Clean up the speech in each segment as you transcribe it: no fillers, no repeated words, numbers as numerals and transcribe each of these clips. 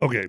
Okay.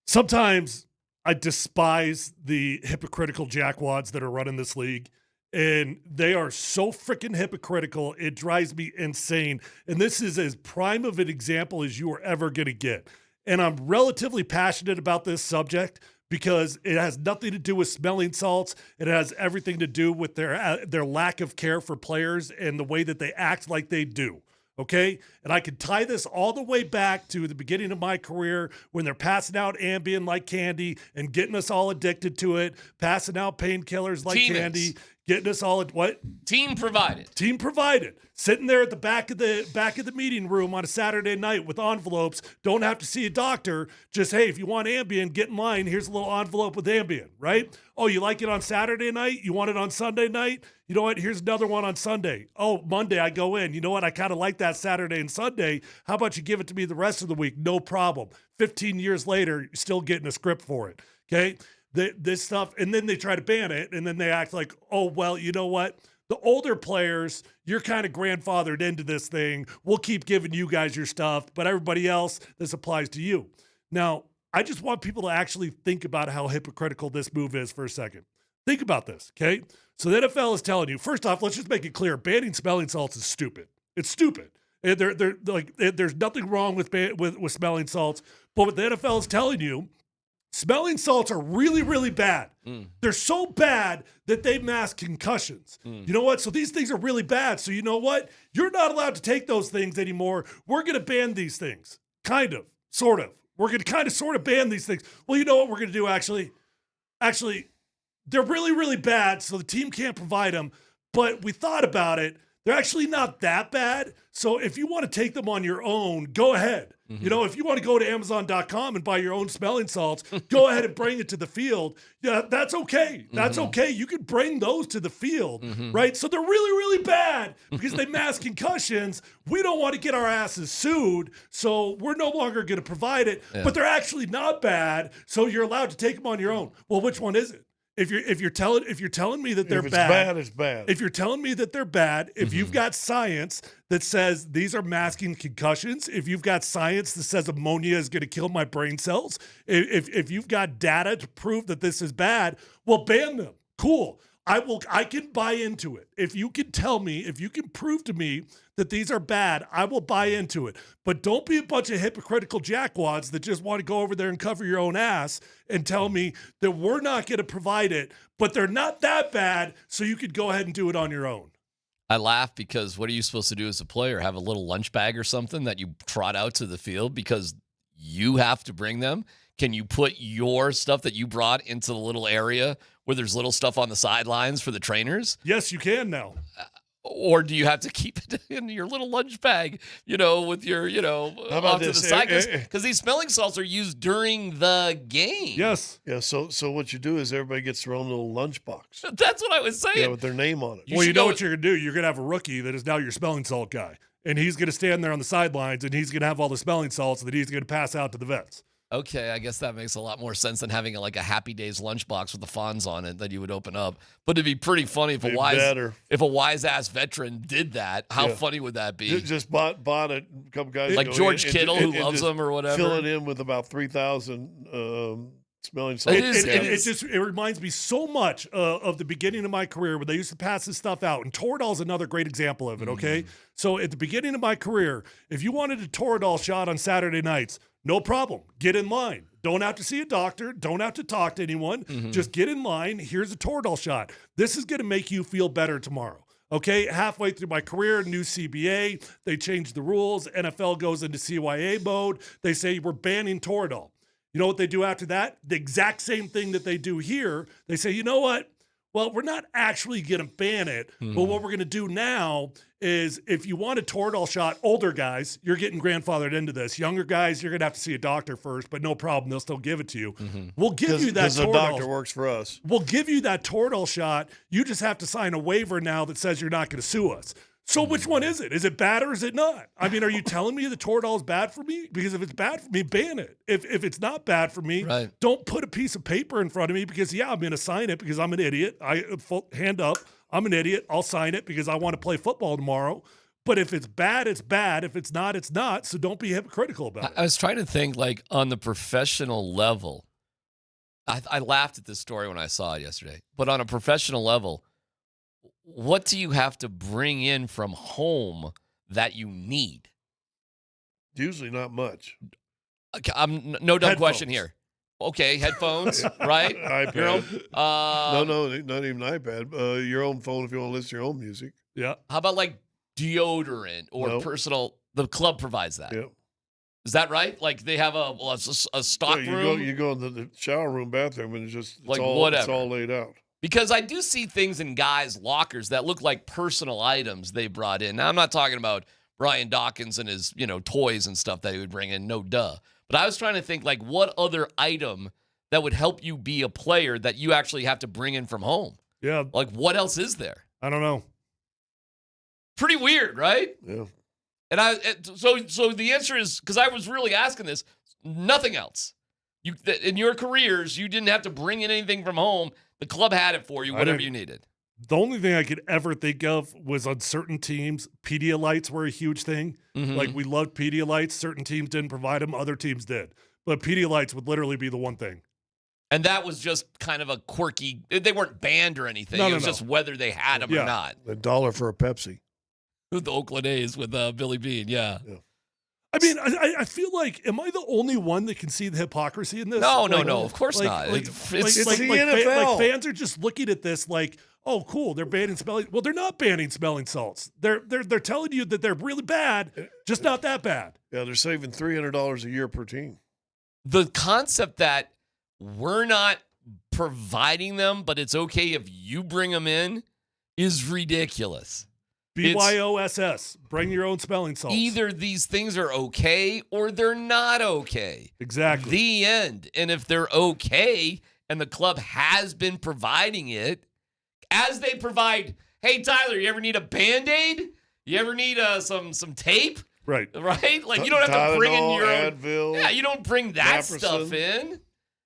Sometimes I despise the hypocritical jackwads that are running this league. And they are so freaking hypocritical. It drives me insane. And this is as prime of an example as you are ever going to get. And I'm relatively passionate about this subject because it has nothing to do with smelling salts. It has everything to do with their lack of care for players and the way that they act like they do. Okay. And I can tie this all the way back to the beginning of my career when they're passing out Ambien like candy and getting us all addicted to it, passing out painkillers like candy, getting us all what? Team provided. Team provided. Sitting there at the back of the meeting room on a Saturday night with envelopes. Don't have to see a doctor. Just, hey, if you want Ambien, get in line. Here's a little envelope with Ambien, right? Oh, you like it on Saturday night? You want it on Sunday night? You know what? Here's another one on Sunday. Oh, Monday I go in. You know what? I kind of like that Saturday and Sunday. How about you give it to me the rest of the week? No problem. 15 years later, you're still getting a script for it. Okay? This stuff, and then they try to ban it, and then they act like, oh, well, you know what? The older players, you're kind of grandfathered into this thing. We'll keep giving you guys your stuff, but everybody else, this applies to you. Now, I just want people to actually think about how hypocritical this move is for a second. Think about this, okay? So the NFL is telling you, first off, let's just make it clear, banning smelling salts is stupid. It's stupid. There's nothing wrong with smelling salts, but what the NFL is telling you, smelling salts are really, really bad. They're so bad that they mask concussions. You know what? So these things are really bad. So you know what? You're not allowed to take those things anymore. We're going to ban these things. Kind of. Sort of. We're going to kind of sort of ban these things. Well, you know what we're going to do actually? Actually, they're really, really bad, so the team can't provide them. But we thought about it. They're actually not that bad. So if you want to take them on your own, go ahead. Mm-hmm. You know, if you want to go to Amazon.com and buy your own smelling salts, go ahead and bring it to the field. Yeah, that's okay. That's okay. You can bring those to the field, right? So they're really, really bad because they mask concussions. We don't want to get our asses sued, so we're no longer going to provide it. Yeah. But they're actually not bad, so you're allowed to take them on your own. Well, which one is it? If you're telling me that they're bad, it's bad. If you're telling me that they're bad, if you've got science that says these are masking concussions, if you've got science that says ammonia is going to kill my brain cells, if you've got data to prove that this is bad, well, ban them. Cool. I can buy into it. If you can tell me, if you can prove to me that these are bad, I will buy into it. But don't be a bunch of hypocritical jackwads that just want to go over there and cover your own ass and tell me that we're not going to provide it, but they're not that bad, so you could go ahead and do it on your own. I laugh because what are you supposed to do as a player? Have a little lunch bag or something that you trot out to the field because you have to bring them? Can you put your stuff that you brought into the little area where there's little stuff on the sidelines for the trainers? Yes, you can now. Or do you have to keep it in your little lunch bag, with your, how about to the side? Because these smelling salts are used during the game. Yes. Yeah, so what you do is everybody gets their own little lunch box. That's what I was saying. Yeah, with their name on it. You know what you're going to do? You're going to have a rookie that is now your smelling salt guy. And he's going to stand there on the sidelines, and he's going to have all the smelling salts that he's going to pass out to the vets. Okay, I guess that makes a lot more sense than having a Happy Days lunchbox with the Fonz on it that you would open up. But it'd be pretty funny if a wise ass veteran did that. How funny would that be? Just bought a couple guys like George Kittle who loves them or whatever. Fill it in with about 3,000 smelling salts. It reminds me so much of the beginning of my career when they used to pass this stuff out. And Toradol is another great example of it. Okay, so at the beginning of my career, if you wanted a Toradol shot on Saturday nights, no problem. Get in line. Don't have to see a doctor. Don't have to talk to anyone. Just get in line. Here's a Toradol shot. This is going to make you feel better tomorrow. Okay, halfway through my career, new CBA, they changed the rules. NFL goes into CYA mode. They say we're banning Toradol. You know what they do after that? The exact same thing that they do here. They say, you know what? Well, we're not actually going to ban it, but what we're going to do now is if you want a Toradol shot, older guys, you're getting grandfathered into this. Younger guys, you're going to have to see a doctor first, but no problem. They'll still give it to you. We'll give you that Toradol. Because the doctor works for us. We'll give you that Toradol shot. You just have to sign a waiver now that says you're not going to sue us. So which one is it? Is it bad or is it not? I mean, are you telling me the Toradol is bad for me? Because if it's bad for me, ban it. If it's not bad for me, don't put a piece of paper in front of me because, I'm going to sign it because I'm an idiot. Hand up. I'm an idiot. I'll sign it because I want to play football tomorrow. But if it's bad, it's bad. If it's not, it's not. So don't be hypocritical about I it. was trying to think, like, on the professional level. I laughed at this story when I saw it yesterday. But on a professional level, what do you have to bring in from home that you need? Usually not much. Okay, no dumb question Headphones. here. Okay, headphones, right? iPad. Your own, No, not even iPad. Your own phone if you want to listen to your own music. Yeah. How about like deodorant or Nope. personal? The club provides that. Yeah. Is that right? Like they have a stock Yeah, room? you go in the shower room, bathroom, and it's Like, all whatever. It's all laid out. Because I do see things in guys' lockers that look like personal items they brought in. Now, I'm not talking about Brian Dawkins and his, toys and stuff that he would bring in. No duh. But I was trying to think, like, what other item that would help you be a player that you actually have to bring in from home? Yeah. Like, what else is there? I don't know. Pretty weird, right? Yeah. And so the answer is, because I was really asking this, nothing else. In your careers, you didn't have to bring in anything from home. The club had it for you, whatever you needed. The only thing I could ever think of was on certain teams, Pedialytes were a huge thing. Mhm. Like we loved Pedialytes. Certain teams didn't provide them. Other teams did. But Pedialytes would literally be the one thing. And that was just kind of a quirky, they weren't banned or anything. No, it no, was no. just whether they had them or Yeah. not. $1 for a Pepsi. The Oakland A's with Billy Bean, yeah. I mean, I feel like, am I the only one that can see the hypocrisy in this? No, of course not. Like, It's the NFL. fans are just looking at this like, oh, cool, they're banning smelling. Well, they're not banning smelling salts. They're telling you that they're really bad, just not that bad. Yeah, they're saving $300 a year per team. the concept that we're not providing them, but it's okay if you bring them in is ridiculous. BYOSS, bring your own smelling salts. Either these things are okay or they're not okay. Exactly. The end. And if they're okay and the club has been providing it, as they provide, hey, Tyler, you ever need a Band-Aid? You ever need some tape? Right. Right? Like, you don't have to bring in your own. Advil. Yeah, you don't bring that Naproxen. stuff in.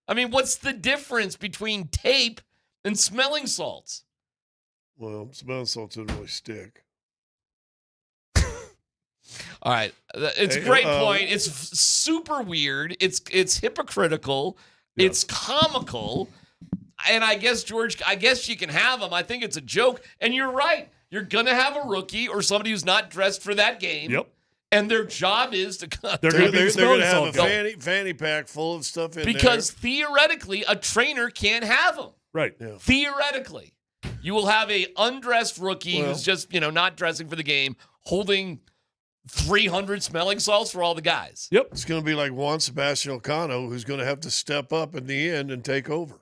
I mean, what's the difference between tape and smelling salts? Well, smelling salts didn't really stick. All right. It's a Hey, great point. It's super weird. It's hypocritical. Yeah. It's comical. And I guess, George, you can have them. I think it's a joke. And you're right. You're going to have a rookie or somebody who's not dressed for that game. Yep. And their job is to They're going to be They're smelling going to have salts. a fanny pack full of stuff in because theoretically, a trainer can't have them. Right. there. Yeah. Theoretically, you will have a undressed rookie Well- who's just, not dressing for the game, holding 300 smelling salts for all the guys. Yep. It's going to be like Juan Sebastian Elcano, who's going to have to step up in the end and take over.